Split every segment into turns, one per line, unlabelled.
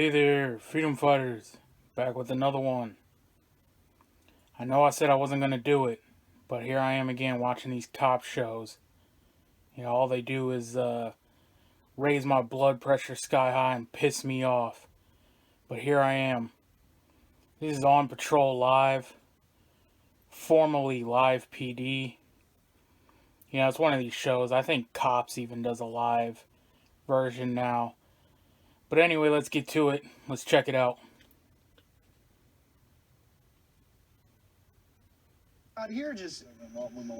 Hey there, freedom fighters, back with another one. I know I said I wasn't going to do it, but here I am again watching these cop shows. All they do is raise my blood pressure sky high and piss me off. But here I am. This is On Patrol Live, formerly Live PD. It's one of these shows. I think Cops even does a live version now. But anyway, let's get to it. Let's check it out.
Out here, just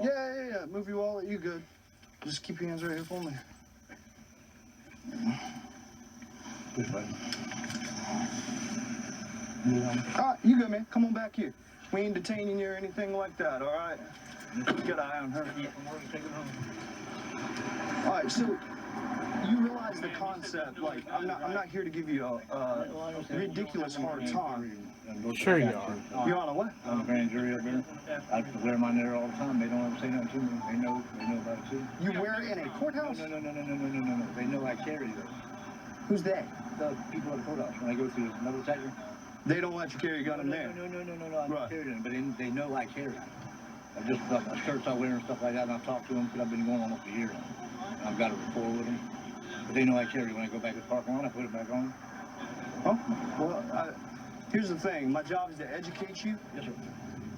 yeah. Move your wallet. You good? Just keep your hands right here for me. You good, man? Come on back here. We ain't detaining you or anything like that. All right. Good eye on her. All right. So you realize the concept. Like, I'm not here to give you a ridiculous hard time.
Sure you are.
You're on a what?
On a grand jury up there. I wear mine there all the time. They don't ever say nothing to me. They know about it too.
You wear it in a courthouse?
No. They know I carry those.
Who's they?
The people at the courthouse. When I go through another detector.
They don't let you carry a gun in there?
No. I don't carry them, but they know I carry them. I just got my shirts I wear and stuff like that, and I talk to them because I've been going almost a year now. And I've got a rapport with them. But they know I carry. When I go back to the park on, I put it back on.
Oh, well, here's the thing. My job is to educate you.
Yes, sir.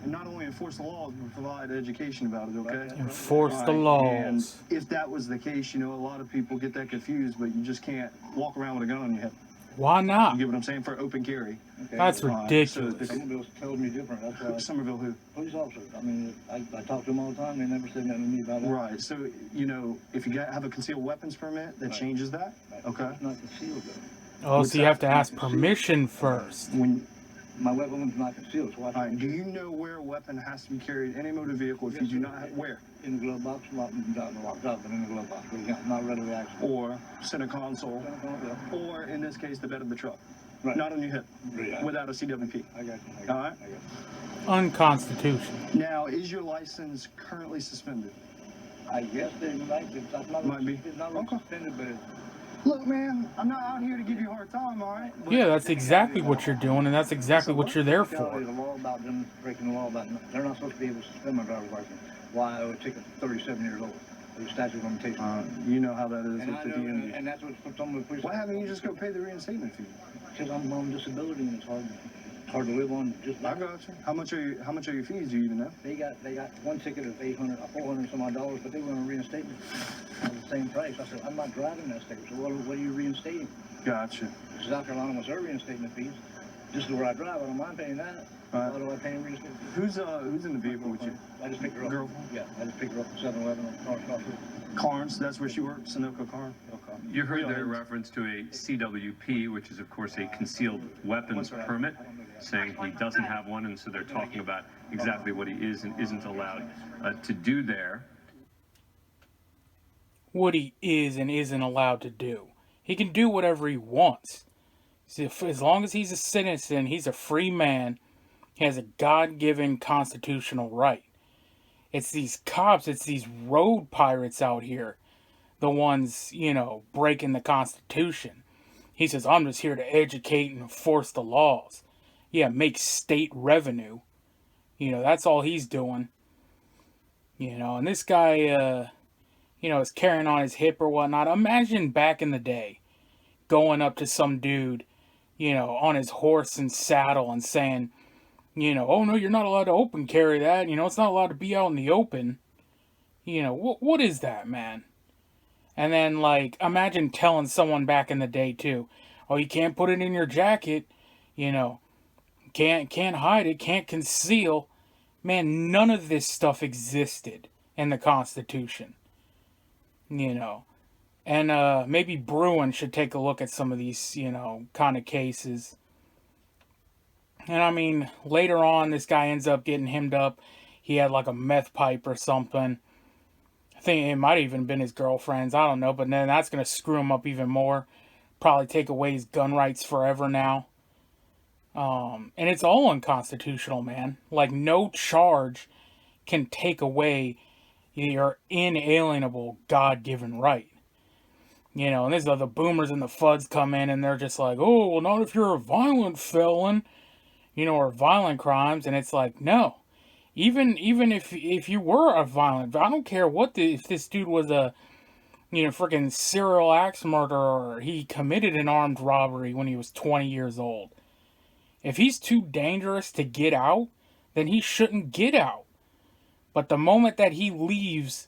And not only enforce the laws, but provide education about it, okay?
Enforce the laws.
And if that was the case, a lot of people get that confused, but you just can't walk around with a gun on your hip.
Why not?
You get what I'm saying? For open carry.
Okay.
That's ridiculous.
So Somerville tells me different. That's why.
Somerville who?
Police officers. I mean, I talk to them all the time. They never said nothing to me about it.
Right. So, if you have a concealed weapons permit, that changes that?
Right.
Okay.
It's not concealed, though.
Oh, so you have to ask permission first.
My weapon's not concealed, so
all right. Do you know where a weapon has to be carried in a motor vehicle if you do not have where?
In the glove box, not locked up, but in the glove box, not readily accessible.
Or center console. Or, in this case, the bed of the truck.
Right.
Not on your hip.
Right.
Without a CWP.
I got you.
All right?
Unconstitutional.
Now, is your license currently suspended?
I guess they might be.
Might be.
It's not really suspended, but
Look, man, I'm not out here to give you a hard time, all right?
Yeah, that's exactly what you're doing, and that's exactly what you're there for.
the law about them breaking the law about they're not supposed to be able to suspend my driver's license. Why I would take it 37 years old. The statute of limitations.
You know how that is
And
with the DMV.
and that's what some of the police.
Why haven't you just go pay the reinstatement fee?
Because I'm on disability and it's hard to live on just.
I got you. How much are your fees? Do you even know?
They got one ticket of $400 some odd dollars, but they want to reinstate me at the same price. I said, I'm not driving that state, so what are you reinstating?
Gotcha.
South Carolina wants their reinstatement fees. This is where I drive. I don't mind paying that. Why do I pay reinstatement fees?
Who's in the vehicle with you?
I just picked her up.
Girl?
Yeah, I just picked her up from 7-Eleven on Car Street.
Carnes, that's where she works, Sunoco Carnes. Okay.
You heard their reference to a CWP, which is, of course, a concealed weapons permit, saying he doesn't have one, and so they're talking about exactly what he is and isn't allowed to do there.
What he is and isn't allowed to do. He can do whatever he wants. See, as long as he's a citizen, he's a free man. He has a God-given constitutional right. It's these cops, it's these road pirates out here, the ones, breaking the Constitution. He says, I'm just here to educate and enforce the laws. Yeah, make state revenue. That's all he's doing. And this guy, is carrying on his hip or whatnot. Imagine back in the day, going up to some dude, on his horse and saddle and saying, oh no, you're not allowed to open carry that. It's not allowed to be out in the open. What is that, man? And then, imagine telling someone back in the day, too, oh, you can't put it in your jacket, can't hide it, can't conceal. Man, none of this stuff existed in the Constitution, And maybe Bruin should take a look at some of these, kind of cases. And I mean, later on, this guy ends up getting hemmed up. He had a meth pipe or something. I think it might have even been his girlfriend's. I don't know. But then that's going to screw him up even more. Probably take away his gun rights forever now. And it's all unconstitutional, man. No charge can take away your inalienable God-given right. You know, and this is the boomers and the fuds come in and they're just like, oh, well, not if you're a violent felon, you know, or violent crimes. And it's like, no. Even if you were a violent, I don't care what if this dude was a, you know, freaking serial axe murderer, or he committed an armed robbery when he was 20 years old. If he's too dangerous to get out, then he shouldn't get out. But the moment that he leaves,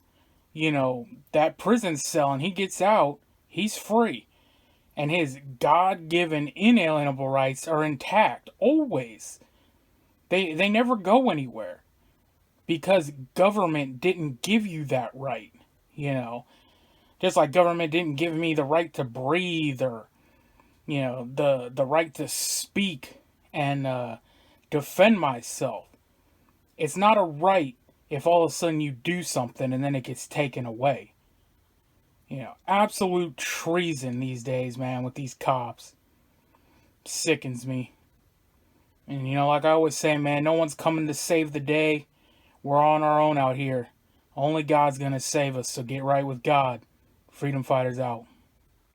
you know, that prison cell and he gets out, he's free. And his God-given inalienable rights are intact, always. They never go anywhere. Because government didn't give you that right, you know. Just like government didn't give me the right to breathe, or, you know, the right to speak and defend myself. It's not a right if all of a sudden you do something and then it gets taken away. You know, absolute treason these days, man, with these cops. Sickens me. And, you know, like I always say, man, no one's coming to save the day. We're on our own out here. Only God's gonna save us, so get right with God. Freedom Fighters out.